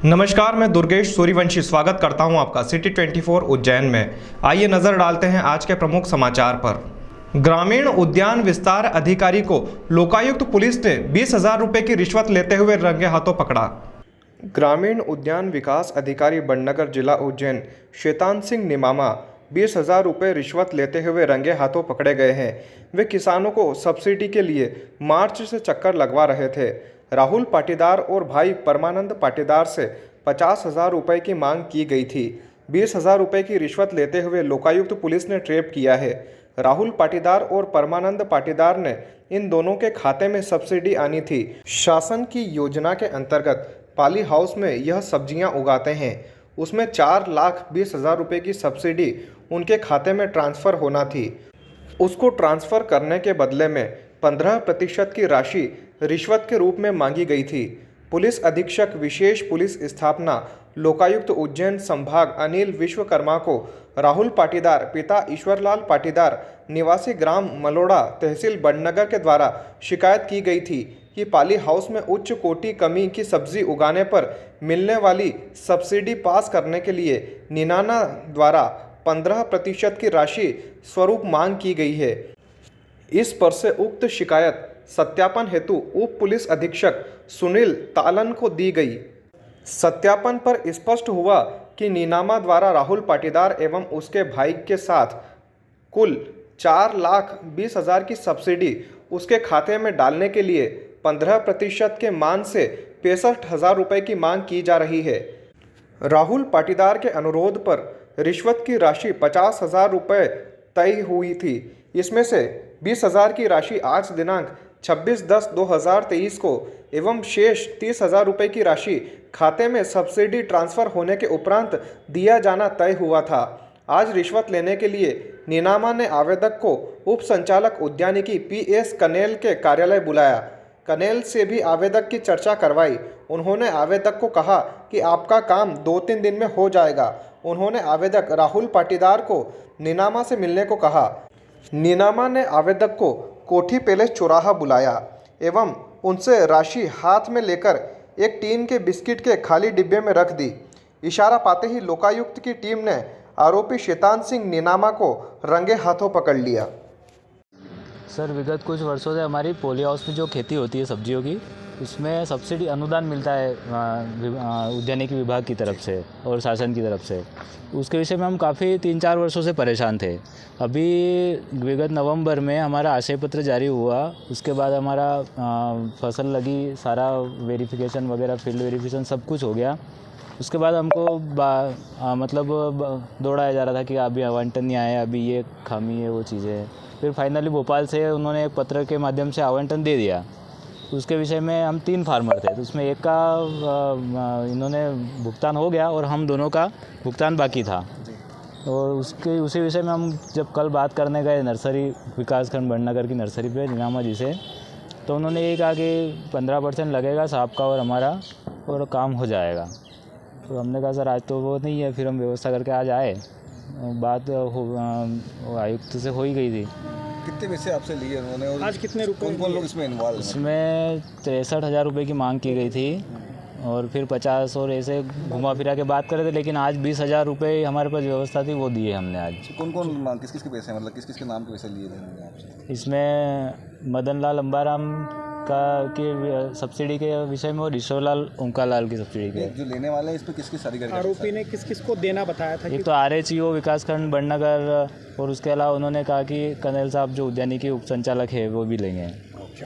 नमस्कार, मैं दुर्गेश सूर्यवंशी स्वागत करता हूं आपका सिटी 24 उज्जैन में। आइए नजर डालते हैं आज के प्रमुख समाचार पर। ग्रामीण उद्यान विस्तार अधिकारी को लोकायुक्त पुलिस ने 20,000 रुपये की रिश्वत लेते हुए रंगे हाथों पकड़ा। ग्रामीण उद्यान विकास अधिकारी बड़नगर जिला उज्जैन शैतान सिंह निमामा 20,000 रुपये रिश्वत लेते हुए रंगे हाथों पकड़े गए हैं। वे किसानों को सब्सिडी के लिए मार्च से चक्कर लगवा रहे थे। राहुल पाटीदार और भाई परमानंद पाटीदार से 50,000 रुपये की मांग की गई थी। 20,000 रुपये की रिश्वत लेते हुए लोकायुक्त पुलिस ने ट्रैप किया है। राहुल पाटीदार और परमानंद पाटीदार ने इन दोनों के खाते में सब्सिडी आनी थी। शासन की योजना के अंतर्गत पाली हाउस में यह सब्जियां उगाते हैं, उसमें 4,20,000 रुपये की सब्सिडी उनके खाते में ट्रांसफ़र होना थी। उसको ट्रांसफ़र करने के बदले में 15% की राशि रिश्वत के रूप में मांगी गई थी। पुलिस अधीक्षक विशेष पुलिस स्थापना लोकायुक्त उज्जैन संभाग अनिल विश्वकर्मा को राहुल पाटीदार पिता ईश्वरलाल पाटीदार निवासी ग्राम मलोड़ा तहसील बड़नगर के द्वारा शिकायत की गई थी कि पाली हाउस में उच्च कोटि कमी की सब्जी उगाने पर मिलने वाली सब्सिडी पास करने के लिए निनाना द्वारा 15% की राशि स्वरूप मांग की गई है। इस पर से उक्त शिकायत सत्यापन हेतु उप पुलिस अधीक्षक सुनील तालन को दी गई। सत्यापन पर स्पष्ट हुआ कि नीनामा द्वारा राहुल पाटीदार एवं उसके भाई के साथ कुल 4,20,000 की सब्सिडी उसके खाते में डालने के लिए 15% के मान से 65,000 रुपये की मांग की जा रही है। राहुल पाटीदार के अनुरोध पर रिश्वत की राशि 50,000 रुपये तय हुई थी। इसमें से 20,000 की राशि आज दिनांक 26/10/2023 को एवं शेष 30,000 रुपये की राशि खाते में सब्सिडी ट्रांसफ़र होने के उपरांत दिया जाना तय हुआ था। आज रिश्वत लेने के लिए नीनामा ने आवेदक को उप संचालक उद्यानिकी PS कनेल के कार्यालय बुलाया। कनेल से भी आवेदक की चर्चा करवाई। उन्होंने आवेदक को कहा कि आपका काम 2-3 दिन में हो जाएगा। उन्होंने आवेदक राहुल पाटीदार को नीनामा से मिलने को कहा। नीनामा ने आवेदक को कोठी पैलेस चौराहा बुलाया एवं उनसे राशि हाथ में लेकर एक टीन के बिस्किट के खाली डिब्बे में रख दी। इशारा पाते ही लोकायुक्त की टीम ने आरोपी शैतान सिंह नीनामा को रंगे हाथों पकड़ लिया। सर, विगत कुछ वर्षों से हमारी पोली हाउस में जो खेती होती है सब्जियों की, उसमें सब्सिडी अनुदान मिलता है उद्यानिकी विभाग की तरफ से और शासन की तरफ से। उसके विषय में हम काफ़ी 3-4 वर्षों से परेशान थे। अभी विगत नवंबर में हमारा आशय पत्र जारी हुआ। उसके बाद हमारा फसल लगी, सारा वेरिफिकेशन वगैरह फील्ड वेरिफिकेशन सब कुछ हो गया। उसके बाद हमको दौड़ाया जा रहा था कि अभी आवंटन नहीं आया, अभी ये खामी है, वो चीज़ें हैं। फिर फाइनली भोपाल से उन्होंने एक पत्र के माध्यम से आवंटन दे दिया। उसके विषय में हम 3 फार्मर थे, तो उसमें एक का इन्होंने भुगतान हो गया और हम दोनों का भुगतान बाकी था। और उसी विषय में हम जब कल बात करने गए नर्सरी विकासखंड बड़नगर की नर्सरी पे नीनामा जी से, तो उन्होंने ये कहा कि 15% लगेगा साहब का और हमारा, और काम हो जाएगा। तो हमने कहा सर आज तो वो नहीं है। फिर हम व्यवस्था करके आज आए। बात आयुक्त से हो ही गई थी। कितने पैसे आपसे लिए उन्होंने और आज कितने रुपए? कौन लोग इसमें इन्वॉल्व हैं? इसमें 63,000 रुपये की मांग की गई थी और फिर 50 और ऐसे घुमा फिरा के बात कर रहे थे। लेकिन आज 20,000 रुपये हमारे पास व्यवस्था थी, वो दिए हमने आज। कौन किस के पैसे, मतलब किस के नाम के पैसे लिए थे आपसे? इसमें मदन लाल अंबाराम की सब्सिडी के विषय में और ईश्वरलाल ओंकारलाल की सब्सिडी के। जो लेने वाले हैं इस पर किसकी सारी आरोपी ने किस को देना बताया था? एक तो RHEO विकासखंड बड़नगर, और उसके अलावा उन्होंने कहा कि कनेल साहब जो उद्यानिकी उप संचालक है वो भी लेंगे।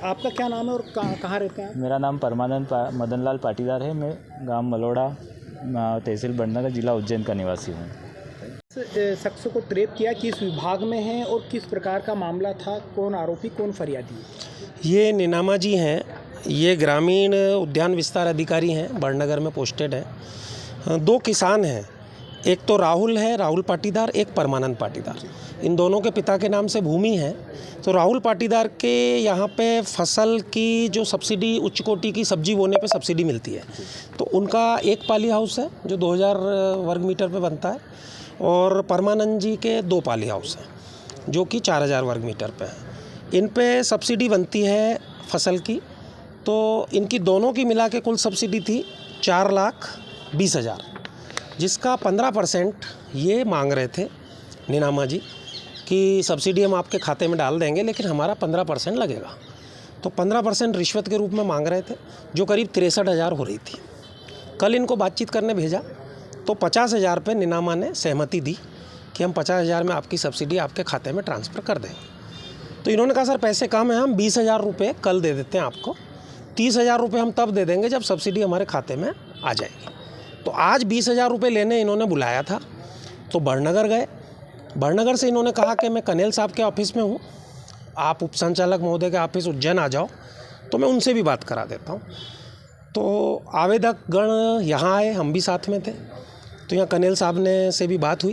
आपका क्या नाम है और कहाँ रहते हैं? मेरा नाम परमानंद मदन लाल पाटीदार है। मैं गांव मलोड़ा तहसील बड़नगर जिला उज्जैन का निवासी हूँ। शख्स को ट्रेप किया, किस विभाग में है और किस प्रकार का मामला था? कौन आरोपी, कौन फरियादी? ये नीनामा जी हैं। ये ग्रामीण उद्यान विस्तार अधिकारी हैं, बड़नगर में पोस्टेड है। 2 किसान हैं, एक तो राहुल है, राहुल पाटीदार, एक परमानंद पाटीदार। इन दोनों के पिता के नाम से भूमि है। तो राहुल पाटीदार के यहाँ पे फसल की जो सब्सिडी, उच्च कोटि की सब्जी बोने पे सब्सिडी मिलती है। तो उनका एक पाली हाउस है जो 2,000 वर्ग मीटर पे बनता है, और परमानंद जी के 2 पाली हाउस हैं जो कि 4,000 वर्ग मीटर पे है। इन पे सब्सिडी बनती है फसल की। तो इनकी दोनों की मिला के कुल सब्सिडी थी 20,000, जिसका 15% ये मांग रहे थे नीनामा जी कि सब्सिडी हम आपके खाते में डाल देंगे, लेकिन हमारा 15% लगेगा। तो 15% रिश्वत के रूप में मांग रहे थे, जो करीब 63,000 हो रही थी। कल इनको बातचीत करने भेजा तो 50,000 पे नीनामा ने सहमति दी कि हम 50,000 में आपकी सब्सिडी आपके खाते में ट्रांसफ़र कर देंगे। तो इन्होंने कहा सर पैसे कम हैं, हम 20,000 रुपये कल दे देते हैं आपको, 30,000 रुपये हम तब दे देंगे जब सब्सिडी हमारे खाते में आ जाएगी। तो आज 20,000 रुपये लेने इन्होंने बुलाया था, तो बड़नगर गए। बड़नगर से इन्होंने कहा कि मैं कनेल साहब के ऑफिस में हूँ, आप उप संचालक महोदय के ऑफिस उज्जैन आ जाओ, तो मैं उनसे भी बात करा देता हूँ। तो आवेदक गण यहाँ आए, हम भी साथ में थे। तो यहाँ कनेल साहब ने से भी बात हुई,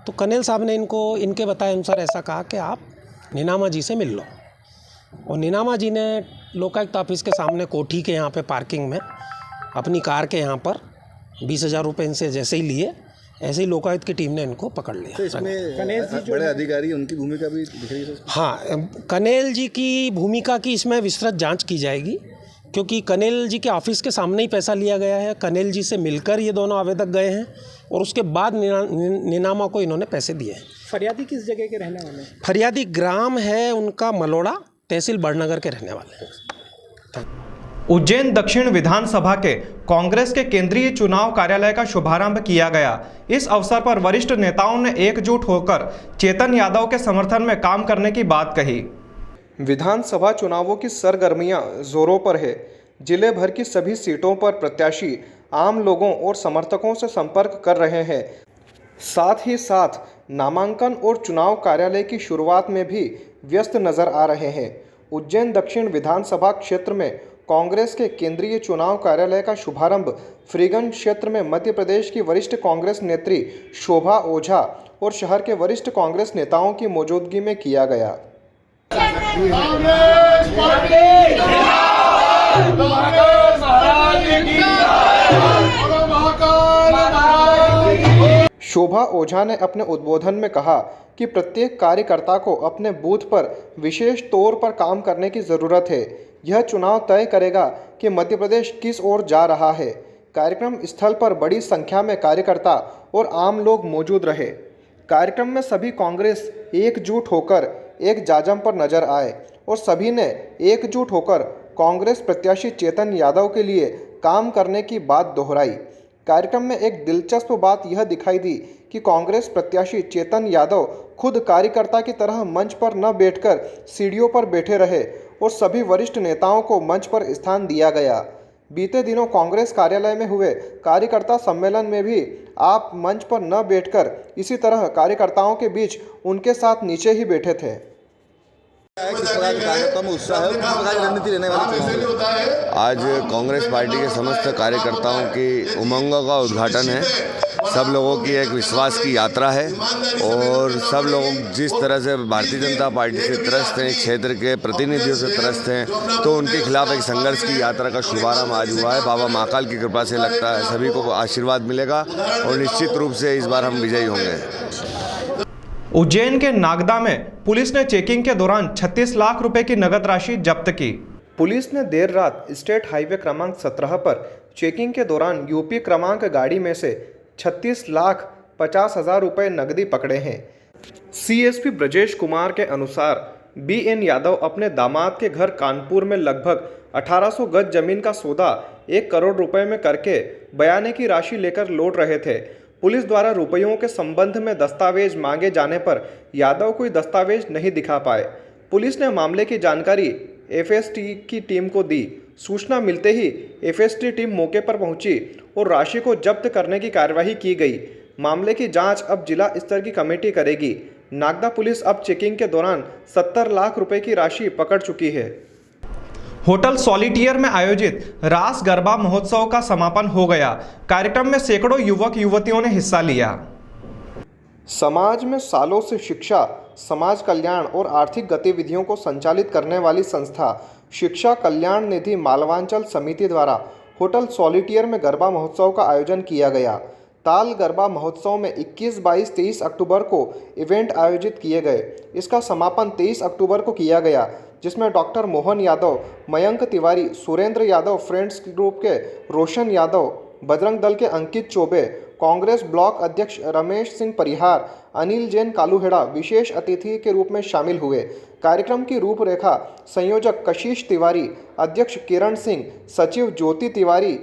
तो कनेल साहब ने इनको इनके बताए अनुसार ऐसा कहा कि आप नीनामा जी से मिल लो। और नीनामा जी ने लोकायुक्त ऑफिस के सामने कोठी के यहाँ पे पार्किंग में अपनी कार के यहाँ पर 20,000 रुपये इनसे जैसे ही लिए, ऐसे ही लोकायुक्त की टीम ने इनको पकड़ लिया। तो इसमें बड़े अधिकारी उनकी भूमिका भी दिख रही है सर? हाँ, कनेल जी की भूमिका की इसमें विस्तृत जांच की जाएगी, क्योंकि कनेल जी के ऑफिस के सामने ही पैसा लिया गया है। कनेल जी से मिलकर ये दोनों आवेदक गए हैं और उसके बाद नीनामा को इन्होंने पैसे दिए हैं। फरियादी किस जगह के रहने वाले हैं? फरियादी ग्राम है उनका मलोड़ा, तहसील बड़नगर के रहने वाले हैं। उज्जैन दक्षिण विधानसभा के कांग्रेस के केंद्रीय चुनाव कार्यालय का शुभारंभ किया गया। इस अवसर पर वरिष्ठ नेताओं ने एकजुट होकर चेतन यादव के समर्थन में काम करने की बात कही। विधानसभा चुनावों की सरगर्मियां जोरों पर है। जिले भर की सभी सीटों पर प्रत्याशी आम लोगों और समर्थकों से संपर्क कर रहे हैं। साथ ही साथ नामांकन और चुनाव कार्यालय की शुरुआत में भी व्यस्त नजर आ रहे हैं। उज्जैन दक्षिण विधानसभा क्षेत्र में कांग्रेस के केंद्रीय चुनाव कार्यालय का शुभारंभ फ्रीगंज क्षेत्र में मध्य प्रदेश की वरिष्ठ कांग्रेस नेत्री शोभा ओझा और शहर के वरिष्ठ कांग्रेस नेताओं की मौजूदगी में किया गया। शोभा ओझा ने अपने उद्बोधन में कहा कि प्रत्येक कार्यकर्ता को अपने बूथ पर विशेष तौर पर काम करने की ज़रूरत है। यह चुनाव तय करेगा कि मध्य प्रदेश किस ओर जा रहा है। कार्यक्रम स्थल पर बड़ी संख्या में कार्यकर्ता और आम लोग मौजूद रहे। कार्यक्रम में सभी कांग्रेस एकजुट होकर एक जाजम पर नजर आए और सभी ने एकजुट होकर कांग्रेस प्रत्याशी चेतन यादव के लिए काम करने की बात दोहराई। कार्यक्रम में एक दिलचस्प बात यह दिखाई दी कि कांग्रेस प्रत्याशी चेतन यादव खुद कार्यकर्ता की तरह मंच पर न बैठकर सीढ़ियों पर बैठे रहे और सभी वरिष्ठ नेताओं को मंच पर स्थान दिया गया। बीते दिनों कांग्रेस कार्यालय में हुए कार्यकर्ता सम्मेलन में भी आप मंच पर न बैठकर इसी तरह कार्यकर्ताओं के बीच उनके साथ नीचे ही बैठे थे। आज कांग्रेस पार्टी के समस्त कार्यकर्ताओं की उमंगों का उद्घाटन है। सब लोगों की एक विश्वास की यात्रा है और सब लोग जिस तरह से भारतीय जनता पार्टी से त्रस्त हैं, क्षेत्र के प्रतिनिधियों से त्रस्त हैं, तो उनके खिलाफ एक संघर्ष की यात्रा का शुभारंभ आज हुआ है। बाबा महाकाल की कृपा से लगता है सभी को आशीर्वाद मिलेगा और निश्चित रूप से इस बार हम विजयी होंगे। उज्जैन के नागदा में पुलिस ने चेकिंग के दौरान 36 लाख रुपए की नगद राशि जब्त की। पुलिस ने देर रात स्टेट हाईवे क्रमांक 17 पर चेकिंग के दौरान यूपी क्रमांक गाड़ी में से 36,50,000 रुपए नकदी पकड़े हैं। सीएसपी ब्रजेश कुमार के अनुसार बीएन यादव अपने दामाद के घर कानपुर में लगभग 1800 गज जमीन का सौदा 1 करोड़ रुपए में करके बयाने की राशि लेकर लौट रहे थे। पुलिस द्वारा रुपयों के संबंध में दस्तावेज मांगे जाने पर यादव कोई दस्तावेज नहीं दिखा पाए। पुलिस ने मामले की जानकारी एफएसटी की टीम को दी। सूचना मिलते ही एफएसटी टीम मौके पर पहुंची और राशि को जब्त करने की कार्यवाही की गई। मामले की जांच अब जिला स्तर की कमेटी करेगी। नागदा पुलिस अब चेकिंग के दौरान 70 लाख रुपए की राशि पकड़ चुकी है। होटल सॉलिटियर में आयोजित रास गरबा महोत्सव का समापन हो गया। कार्यक्रम में सैकड़ों युवक युवतियों ने हिस्सा लिया। समाज में सालों से शिक्षा, समाज कल्याण और आर्थिक गतिविधियों को संचालित करने वाली संस्था शिक्षा कल्याण निधि मालवांचल समिति द्वारा होटल सॉलिटियर में गरबा महोत्सव का आयोजन किया गया। ताल गरबा महोत्सव में 21, 22, 23 अक्टूबर को इवेंट आयोजित किए गए। इसका समापन 23 अक्टूबर को किया गया, जिसमें doctor Mohan Yadav, Mayank Tiwari, Surendra Yadav, friends group के रोशन यादव बजरंग दल के अंकित चौबे, कांग्रेस ब्लॉक अध्यक्ष रमेश सिंह परिहार, अनिल जैन कालूहेड़ा विशेष अतिथि के रूप में शामिल हुए। कार्यक्रम की रूपरेखा संयोजक कशिश तिवारी, अध्यक्ष किरण सिंह, सचिव ज्योति तिवारी,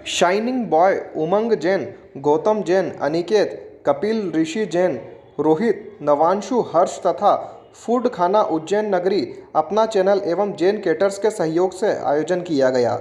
शाइनिंग बॉय उमंग जैन, गौतम जैन, अनिकेत, कपिल ऋषि जैन, रोहित, नवांशु, हर्ष तथा फूड खाना उज्जैन नगरी, अपना चैनल एवं जैन केटर्स के सहयोग से आयोजन किया गया।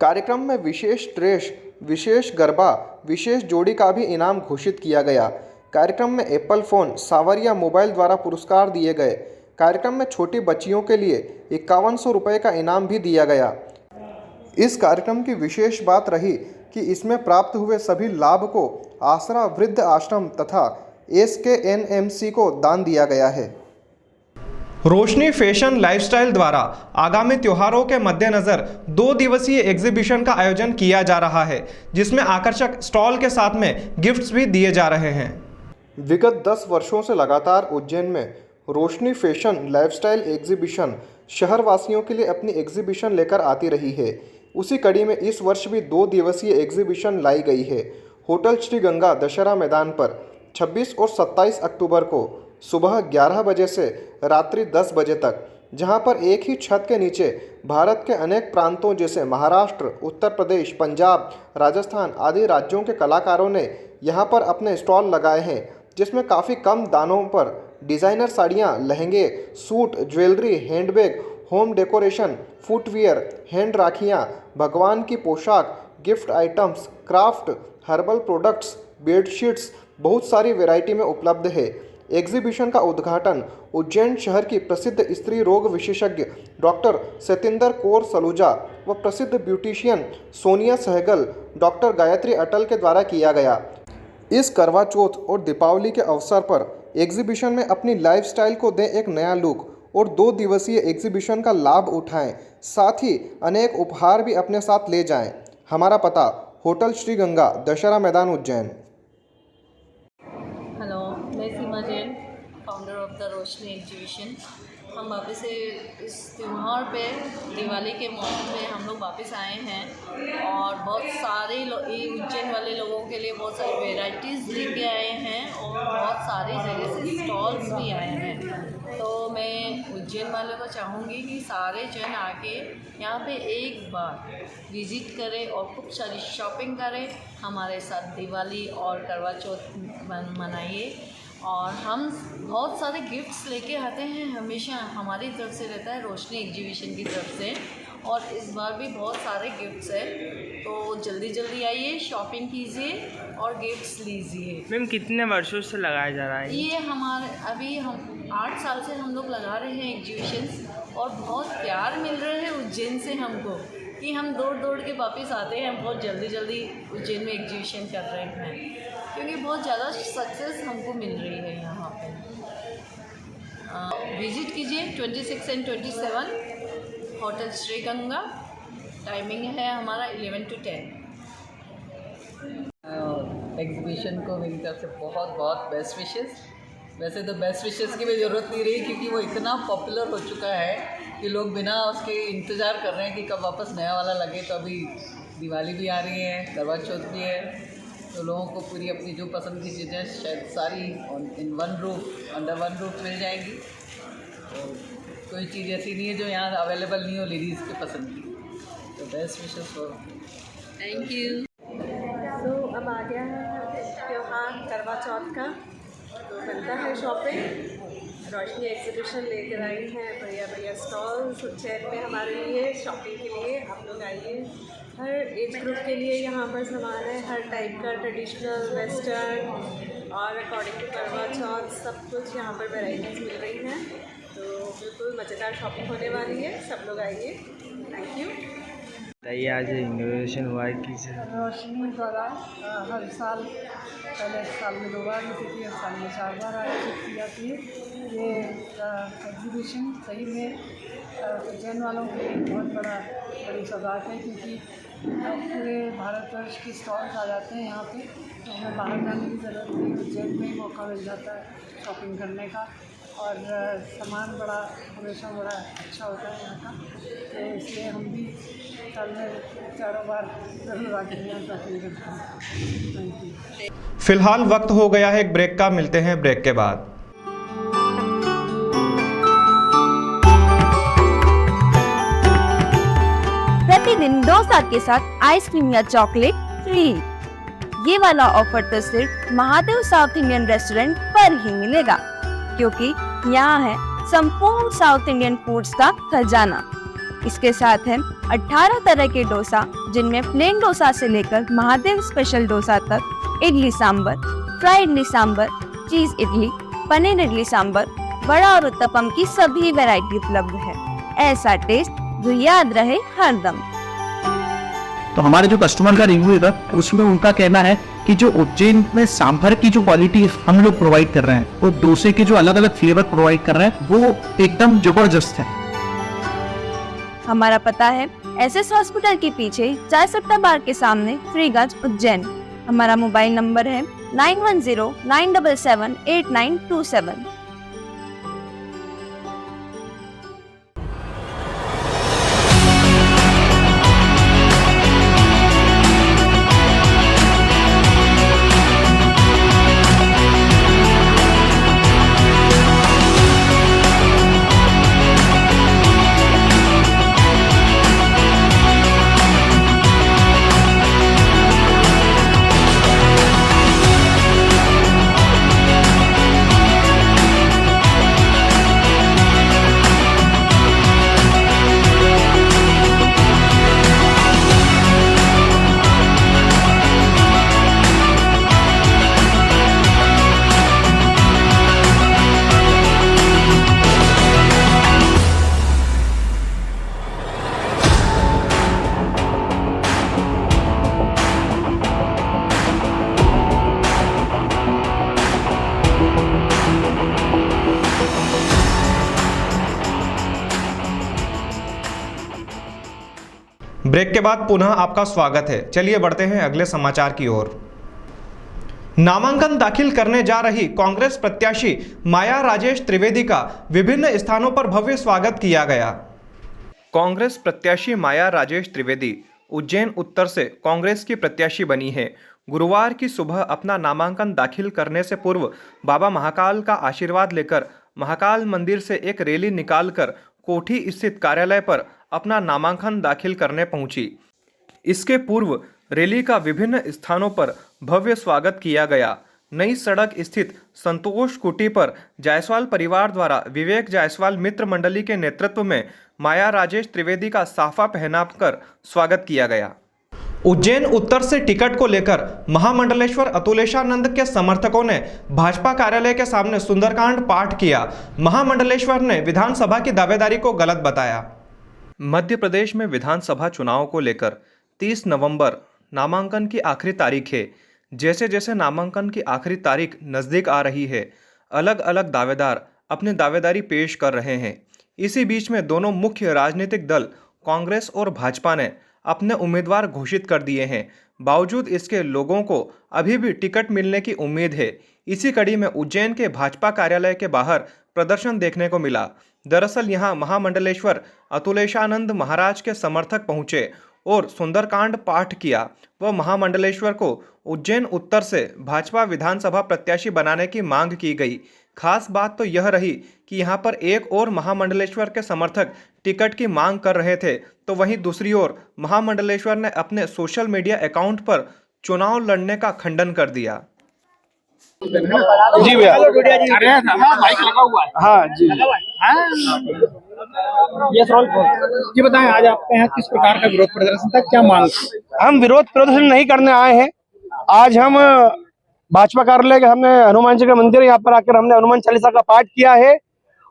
कार्यक्रम में विशेष ड्रेस, विशेष गरबा, विशेष जोड़ी का भी इनाम घोषित किया गया। कार्यक्रम में एप्पल फ़ोन, सावरिया मोबाइल द्वारा पुरस्कार दिए गए। कार्यक्रम में छोटी बच्चियों के लिए 5100 रुपये का इनाम भी दिया गया। इस कार्यक्रम की विशेष बात रही कि इसमें प्राप्त हुए सभी लाभ को आसरा वृद्ध आश्रम तथा SKNMC को दान दिया गया है। रोशनी फैशन लाइफस्टाइल द्वारा आगामी त्योहारों के मद्देनजर 2 दिवसीय एग्जीबिशन का आयोजन किया जा रहा है, जिसमें आकर्षक स्टॉल के साथ में गिफ्ट्स भी दिए जा रहे हैं। विगत 10 वर्षों से लगातार उज्जैन में रोशनी फैशन लाइफस्टाइल एग्जीबिशन शहरवासियों के लिए अपनी एग्जीबिशन लेकर आती रही है। उसी कड़ी में इस वर्ष भी 2 दिवसीय एग्जीबिशन लाई गई है। होटल श्री गंगा दशहरा मैदान पर 26 और 27 अक्टूबर को सुबह 11 बजे से रात्रि 10 बजे तक, जहां पर एक ही छत के नीचे भारत के अनेक प्रांतों जैसे महाराष्ट्र, उत्तर प्रदेश, पंजाब, राजस्थान आदि राज्यों के कलाकारों ने यहां पर अपने स्टॉल लगाए हैं, जिसमें काफ़ी कम दामों पर डिज़ाइनर साड़ियां, लहंगे, suit, jewellery, handbag, home decoration, footwear, hand राखियां, भगवान की पोशाक, gift items, craft, herbal products, bedsheets बहुत सारी वैरायटी में उपलब्ध है। एग्जीबिशन का उद्घाटन उज्जैन शहर की प्रसिद्ध स्त्री रोग विशेषज्ञ डॉक्टर सतेंद्र कौर सलूजा व प्रसिद्ध ब्यूटिशियन सोनिया सहगल, डॉक्टर गायत्री अटल के द्वारा किया गया। इस करवा चौथ और दीपावली के अवसर पर एग्जीबिशन में अपनी लाइफस्टाइल को दें एक नया लुक और 2 दिवसीय एग्जीबिशन का लाभ उठाएं, साथ ही अनेक उपहार भी अपने साथ ले जाएं। हमारा पता होटल श्री गंगा दशहरा मैदान उज्जैन। हेलो, मैं Seema Jain, founder of the Roshni exhibition. हम वापस से इस त्यौहार पे दिवाली के मौसम में हम लोग वापस आए हैं और बहुत सारे उज्जैन वाले लोगों के लिए बहुत सारी वेराइटीज़ लेके आए हैं और बहुत सारी जगह से स्टॉल्स भी आए हैं। तो मैं उज्जैन वालों को चाहूँगी कि सारे जन आके यहाँ पे एक बार विज़िट करें और खूब सारी शॉपिंग करें, हमारे साथ दिवाली और करवा चौथ मनाइए। और हम बहुत सारे गिफ्ट्स लेके आते हैं, हमेशा हमारी तरफ से रहता है, रोशनी एग्जीबिशन की तरफ से, और इस बार भी बहुत सारे गिफ्ट्स हैं। तो जल्दी जल्दी आइए, शॉपिंग कीजिए और गिफ्ट्स लीजिए। मैम कितने वर्षों से लगाया जा रहा है ये हमारे अभी हम 8 साल से हम लोग लगा रहे हैं एग्जीबिशंस, और बहुत प्यार मिल रहा है उज्जैन से हमको कि हम दौड़ दौड़ के वापस आते हैं, बहुत जल्दी जल्दी उज्जैन में एग्जीबिशन कर रहे हैं, क्योंकि बहुत ज़्यादा सक्सेस हमको मिल रही है यहाँ पे। विज़िट कीजिए 26 and 27 hotel Shri Ganga. Timing है हमारा 11 to 10। एग्जीबिशन को मेरी तरफ से बहुत बहुत बेस्ट विशेस। वैसे तो बेस्ट विशेस की भी ज़रूरत नहीं रही, क्योंकि वो इतना पॉपुलर हो चुका है कि लोग बिना उसके इंतज़ार कर रहे हैं कि कब वापस नया वाला लगे। तो अभी दिवाली भी आ रही है, करवा चौथ भी है, तो लोगों को पूरी अपनी जो पसंद की चीज़ें शायद सारी in one roof under one roof मिल जाएंगी। तो कोई चीज़ ऐसी नहीं है जो यहाँ अवेलेबल नहीं हो लेडीज़ के पसंद की। तो best wishes for. Thank you. तो अब आ गया है त्यौहार करवा चौथ का, तो बनता है शॉपिंग। रोशनी एग्जीबिशन लेकर आई हैं बढ़िया बढ़िया स्टॉल्स उज्जैन में हमारे लिए शॉपिंग के लिए। आप लोग आइए, हर एज ग्रुप के लिए यहाँ पर सामान है, हर टाइप का, ट्रेडिशनल, वेस्टर्न और अकॉर्डिंग टू करवा चौथ सब कुछ यहाँ पर वैराइटीज़ मिल रही हैं। तो बिल्कुल मज़ेदार शॉपिंग होने वाली है, सब लोग आइए। Thank you. बताइए आज इनोवेशन हुआ है किस रोशनी द्वारा हर साल, पहले साल में 2 बार होती थी, हर साल में 4 बार आयोजित की जाती है। ये एग्जीबिशन सही में उज्जैन वालों के लिए बहुत बड़ी सौगात है, क्योंकि पूरे भारतवर्ष के स्टॉल्स आ जाते हैं यहाँ पे, तो हमें बाहर जाने की ज़रूरत नहीं, उज्जैन में ही मौका मिल जाता है शॉपिंग करने का, और सामान हमेशा बड़ा अच्छा होता है यहाँ का, तो इसलिए हम भी साल में 4 बार ज़रूर आके यहाँ शॉपिंग करते हैं। Thank you. फिलहाल वक्त हो गया है एक ब्रेक का, मिलते हैं ब्रेक के बाद। प्रतिदिन डोसा के साथ आइसक्रीम या चॉकलेट फ्री। ये वाला ऑफर तो सिर्फ महादेव साउथ इंडियन रेस्टोरेंट पर ही मिलेगा, क्योंकि यहाँ है संपूर्ण साउथ इंडियन फूड्स का खजाना। इसके साथ है 18 तरह के डोसा, जिनमें प्लेन डोसा से लेकर महादेव स्पेशल डोसा तक, इडली सांबर, फ्राई इडली सांबर, चीज इडली, पनीर इडली सांबर, वड़ा और उत्तपम की सभी वैरायटी उपलब्ध है। ऐसा टेस्ट जो याद रहे हरदम। तो हमारे जो कस्टमर का रिव्यू था उसमें उनका कहना है कि जो उज्जैन में सांभर की जो क्वालिटी हम लोग प्रोवाइड कर रहे हैं, वो डोसे के जो अलग अलग फ्लेवर प्रोवाइड कर रहे हैं, वो एकदम जबरदस्त है। हमारा पता है एसएस हॉस्पिटल के पीछे चाय सट्टा बार के सामने, फ्रीगंज, उज्जैन। हमारा मोबाइल नंबर है 9109778927। ब्रेक के बाद पुनः आपका स्वागत है। चलिए बढ़ते हैं अगले समाचार की ओर। नामांकन दाखिल करने जा रही कांग्रेस प्रत्याशी माया राजेश त्रिवेदी का विभिन्न स्थानों पर भव्य स्वागत किया गया। कांग्रेस प्रत्याशी माया राजेश त्रिवेदी उज्जैन उत्तर से कांग्रेस की प्रत्याशी बनी है। गुरुवार की सुबह अपना नामांकन दाखिल करने से पूर्व बाबा महाकाल का आशीर्वाद लेकर महाकाल मंदिर से एक रैली निकालकर कोठी स्थित कार्यालय पर अपना नामांकन दाखिल करने पहुंची। इसके पूर्व रैली का विभिन्न स्थानों पर भव्य स्वागत किया गया। नई सड़क स्थित संतोष कुटी पर जायसवाल परिवार द्वारा विवेक जायसवाल मित्र मंडली के नेतृत्व में माया राजेश त्रिवेदी का साफा पहनाकर स्वागत किया गया। उज्जैन उत्तर से टिकट को लेकर महामंडलेश्वर अतुलेशानंद के समर्थकों ने भाजपा कार्यालय के सामने सुंदरकांड पाठ किया। महामंडलेश्वर ने विधानसभा की दावेदारी को गलत बताया। मध्य प्रदेश में विधानसभा चुनाव को लेकर 30 नवंबर नामांकन की आखिरी तारीख है। जैसे जैसे नामांकन की आखिरी तारीख नज़दीक आ रही है, अलग अलग दावेदार अपनी दावेदारी पेश कर रहे हैं। इसी बीच में दोनों मुख्य राजनीतिक दल कांग्रेस और भाजपा ने अपने उम्मीदवार घोषित कर दिए हैं। बावजूद इसके लोगों को अभी भी टिकट मिलने की उम्मीद है। इसी कड़ी में उज्जैन के भाजपा कार्यालय के बाहर प्रदर्शन देखने को मिला। दरअसल यहां महामंडलेश्वर अतुलेशानंद महाराज के समर्थक पहुंचे और सुंदरकांड पाठ किया। वह महामंडलेश्वर को उज्जैन उत्तर से भाजपा विधानसभा प्रत्याशी बनाने की मांग की गई। खास बात तो यह रही कि यहां पर एक और महामंडलेश्वर के समर्थक टिकट की मांग कर रहे थे, तो वहीं दूसरी ओर महामंडलेश्वर ने अपने सोशल मीडिया अकाउंट पर चुनाव लड़ने का खंडन कर दिया। जी भैया, माइक लगा हुआ है। हाँ जी, ये बताएं आज आपके यहाँ किस प्रकार का विरोध प्रदर्शन था, क्या मांग? हम विरोध प्रदर्शन नहीं करने आए हैं। आज हम भाजपा कार्यालय के हमने हनुमान जी का मंदिर यहाँ पर आकर हमने हनुमान चालीसा का पाठ किया है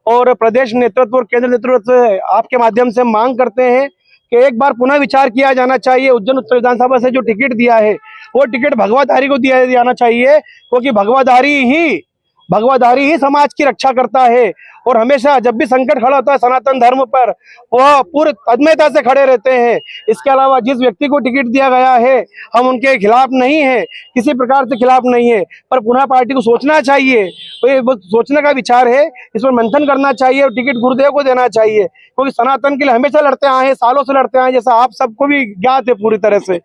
और प्रदेश नेतृत्व और केंद्र नेतृत्व से आपके माध्यम से मांग करते हैं कि एक बार पुनः विचार किया जाना चाहिए। उज्जैन उत्तर विधानसभा से जो टिकट दिया है वो टिकट भगवाधारी को दिया जाना चाहिए, क्योंकि भगवाधारी ही भगवाधारी ही समाज की रक्षा करता है और हमेशा जब भी संकट खड़ा होता है सनातन धर्म पर वह पूरे तन्मयता से खड़े रहते हैं। इसके अलावा जिस व्यक्ति को टिकट दिया गया है हम उनके खिलाफ नहीं है, किसी प्रकार से खिलाफ नहीं है, पर पुनः पार्टी को सोचना चाहिए, वो सोचने का विचार है, इस पर मंथन करना चाहिए और टिकट गुरुदेव को देना चाहिए, क्योंकि सनातन के लिए हमेशा लड़ते आए हैं, सालों से लड़ते आए हैं, जैसा आप सबको भी ज्ञात है पूरी तरह से।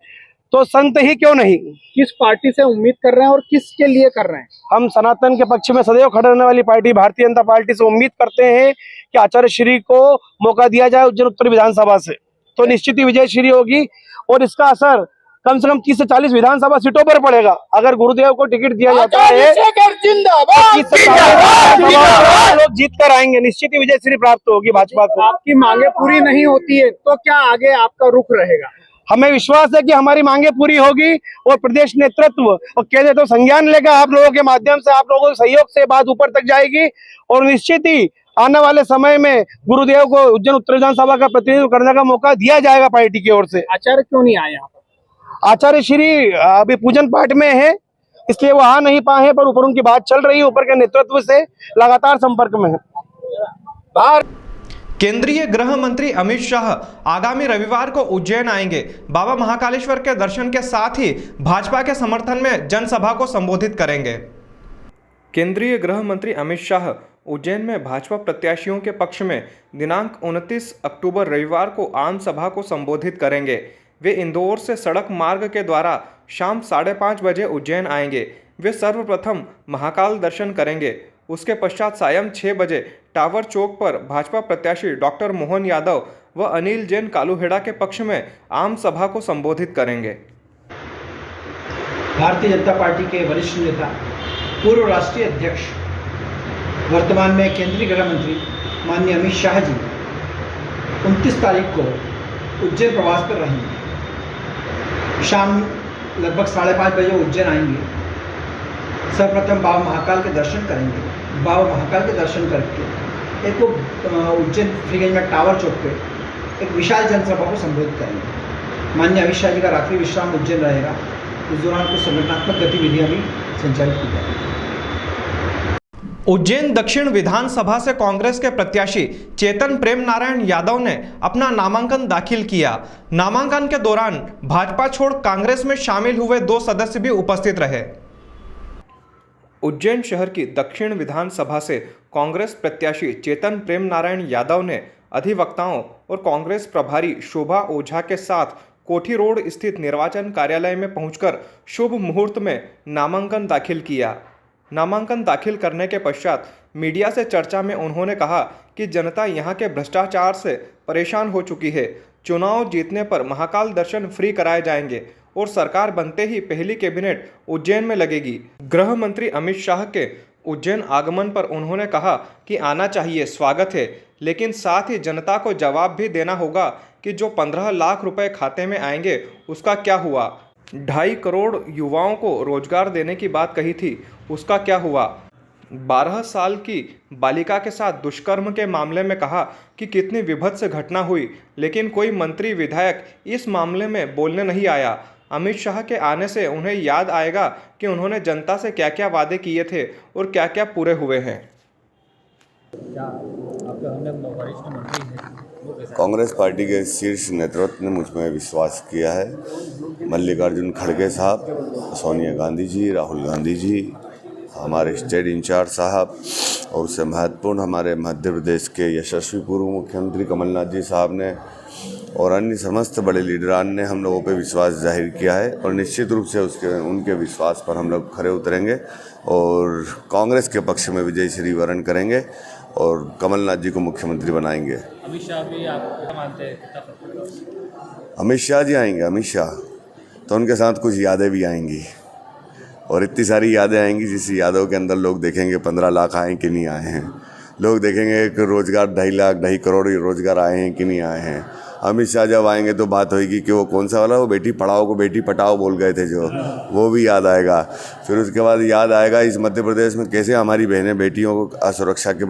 तो संत ही क्यों नहीं। किस पार्टी से उम्मीद कर रहे हैं और किसके लिए कर रहे हैं? हम सनातन के पक्ष में सदैव खड़े रहने वाली पार्टी भारतीय जनता पार्टी से उम्मीद करते हैं कि आचार्य श्री को मौका दिया जाए उज्जैन उत्तर विधानसभा से, तो निश्चित ही विजय श्री होगी और इसका असर कम से कम 30 से 40 विधानसभा सीटों पर पड़ेगा। अगर गुरुदेव को टिकट दिया जाता है लोग जीत कर आएंगे, निश्चित ही विजय श्री प्राप्त होगी भाजपा को। आपकी मांगे पूरी नहीं होती है तो क्या आगे आपका रुख रहेगा? हमें विश्वास है कि हमारी मांगे पूरी होगी और प्रदेश नेतृत्व और केंद्र तो संज्ञान लेगा, आप लोगों के माध्यम से, आप लोगों के सहयोग से बात ऊपर तक जाएगी और निश्चित ही आने वाले समय में गुरुदेव को उज्जैन उत्तर विधानसभा का प्रतिनिधित्व करने का मौका दिया जाएगा पार्टी की ओर से। आचार्य क्यों नहीं आए यहाँ पर? आचार्य श्री अभी पूजन पाठ में है, इसलिए वो आ नहीं पाए हैं, पर ऊपर उनकी बात चल रही है, ऊपर के नेतृत्व से लगातार संपर्क में है। केंद्रीय गृह मंत्री अमित शाह आगामी रविवार को उज्जैन आएंगे। बाबा महाकालेश्वर के दर्शन के साथ ही भाजपा के समर्थन में जनसभा को संबोधित करेंगे। केंद्रीय गृह मंत्री अमित शाह उज्जैन में भाजपा प्रत्याशियों के पक्ष में दिनांक 29 अक्टूबर रविवार को आम सभा को संबोधित करेंगे। वे इंदौर से सड़क मार्ग के द्वारा शाम 5:30 बजे उज्जैन आएंगे। वे सर्वप्रथम महाकाल दर्शन करेंगे। उसके पश्चात सायं 6 बजे टावर चौक पर भाजपा प्रत्याशी डॉक्टर मोहन यादव व अनिल जैन कालूहेड़ा के पक्ष में आम सभा को संबोधित करेंगे। भारतीय जनता पार्टी के वरिष्ठ नेता, पूर्व राष्ट्रीय अध्यक्ष, वर्तमान में केंद्रीय गृह मंत्री माननीय अमित शाह जी 29 तारीख को उज्जैन प्रवास पर रहेंगे। शाम लगभग 5:30 बजे उज्जैन आएंगे। सर्वप्रथम बाबा महाकाल के दर्शन करेंगे। बाबा महाकाल के दर्शन करके एक उज्जैन फ्रीगंज में टावर चौक पे एक विशाल जनसभा को संबोधित करेंगे। माननीय अमित शाह जी का रात्रि विश्राम उज्जैन रहेगा। इस दौरान कुछ संगठनात्मक गतिविधियां भी संचालित की जाएंगी। उज्जैन दक्षिण विधानसभा से कांग्रेस के प्रत्याशी चेतन प्रेम नारायण यादव ने अपना नामांकन दाखिल किया। नामांकन के दौरान भाजपा छोड़ कांग्रेस में शामिल हुए 2 सदस्य भी उपस्थित रहे। उज्जैन शहर की दक्षिण विधानसभा से कांग्रेस प्रत्याशी चेतन प्रेम नारायण यादव ने अधिवक्ताओं और कांग्रेस प्रभारी शोभा ओझा के साथ कोठी रोड स्थित निर्वाचन कार्यालय में पहुंचकर शुभ मुहूर्त में नामांकन दाखिल किया। नामांकन दाखिल करने के पश्चात मीडिया से चर्चा में उन्होंने कहा कि जनता यहां के भ्रष्टाचार से परेशान हो चुकी है। चुनाव जीतने पर महाकाल दर्शन फ्री कराए जाएंगे और सरकार बनते ही पहली कैबिनेट उज्जैन में लगेगी। गृह मंत्री अमित शाह के उज्जैन आगमन पर उन्होंने कहा कि आना चाहिए, स्वागत है, लेकिन साथ ही जनता को जवाब भी देना होगा कि जो 15 लाख रुपए खाते में आएंगे उसका क्या हुआ। 2.5 करोड़ युवाओं को रोजगार देने की बात कही थी, उसका क्या हुआ। 12 साल की बालिका के साथ दुष्कर्म के मामले में कहा कि कितनी विभत्स घटना हुई, लेकिन कोई मंत्री विधायक इस मामले में बोलने नहीं आया। अमित शाह के आने से उन्हें याद आएगा कि उन्होंने जनता से क्या क्या वादे किए थे और क्या क्या पूरे हुए हैं। कांग्रेस पार्टी के शीर्ष नेतृत्व ने मुझ में विश्वास किया है। मल्लिकार्जुन खड़गे साहब, सोनिया गांधी जी, राहुल गांधी जी, हमारे स्टेट इंचार्ज साहब और उससे महत्वपूर्ण हमारे मध्य प्रदेश के यशस्वी पूर्व मुख्यमंत्री कमलनाथ जी साहब ने और अन्य समस्त बड़े लीडरान ने हम लोगों पे विश्वास जाहिर किया है और निश्चित रूप से उनके विश्वास पर हम लोग खरे उतरेंगे और कांग्रेस के पक्ष में विजय श्री वरण करेंगे और कमलनाथ जी को मुख्यमंत्री बनाएंगे। अमित शाह भी आप मानते हैं? अमित शाह जी आएंगे, अमित शाह तो उनके साथ कुछ यादें भी आएंगी और इतनी सारी यादें आएंगी जिस यादों के अंदर लोग देखेंगे 15 लाख आए कि नहीं आए हैं, लोग देखेंगे कि रोजगार 2.5 लाख 2.5 करोड़ रोजगार आए हैं कि नहीं आए हैं। अमित शाह जब आएंगे तो बात होगी कि वो कौन सा वाला, वो बेटी पढ़ाओ को बेटी पटाओ बोल गए थे जो, वो भी याद आएगा। फिर उसके बाद याद आएगा इस मध्य प्रदेश में कैसे हमारी बहनें बेटियों को असुरक्षा के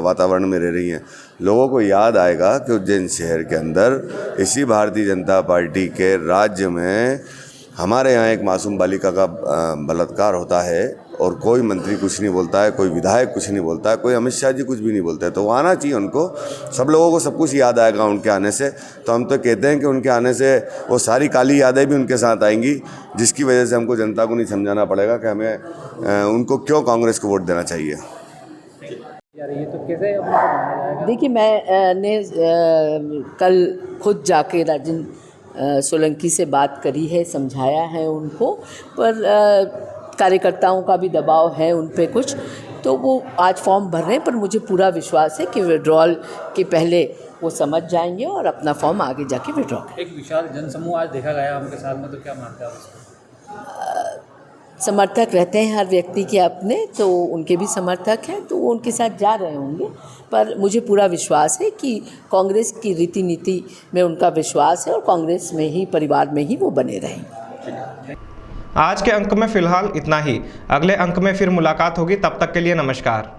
वातावरण में रह रही हैं। लोगों को याद आएगा कि उज्जैन शहर के अंदर इसी भारतीय जनता पार्टी के राज्य में हमारे यहाँ एक मासूम बालिका का बलात्कार होता है और कोई मंत्री कुछ नहीं बोलता है, कोई विधायक कुछ नहीं बोलता है, कोई अमित शाह जी कुछ भी नहीं बोलते हैं। तो वो आना चाहिए उनको, सब लोगों को सब कुछ याद आएगा उनके आने से। तो हम तो कहते हैं कि उनके आने से वो सारी काली यादें भी उनके साथ आएंगी, जिसकी वजह से हमको जनता को नहीं समझाना पड़ेगा कि हमें उनको क्यों कांग्रेस को वोट देना चाहिए। देखिए, मैंने कल खुद जाके राजन सोलंकी से बात करी है, समझाया है उनको, पर कार्यकर्ताओं का भी दबाव है उन पे कुछ, तो वो आज फॉर्म भर रहे हैं। पर मुझे पूरा विश्वास है कि विड्रॉल के पहले वो समझ जाएंगे और अपना फॉर्म आगे जाके विड्रॉ करेंगे। एक विशाल जनसमूह आज देखा गया उनके साथ में, तो क्या मानते हैं आप इसको? समर्थक रहते हैं हर व्यक्ति के अपने, तो उनके भी समर्थक हैं, तो वो उनके साथ जा रहे होंगे। पर मुझे पूरा विश्वास है कि कांग्रेस की रीति नीति में उनका विश्वास है और कांग्रेस में ही, परिवार में ही वो बने रहेंगे। आज के अंक में फिलहाल इतना ही। अगले अंक में फिर मुलाकात होगी, तब तक के लिए नमस्कार।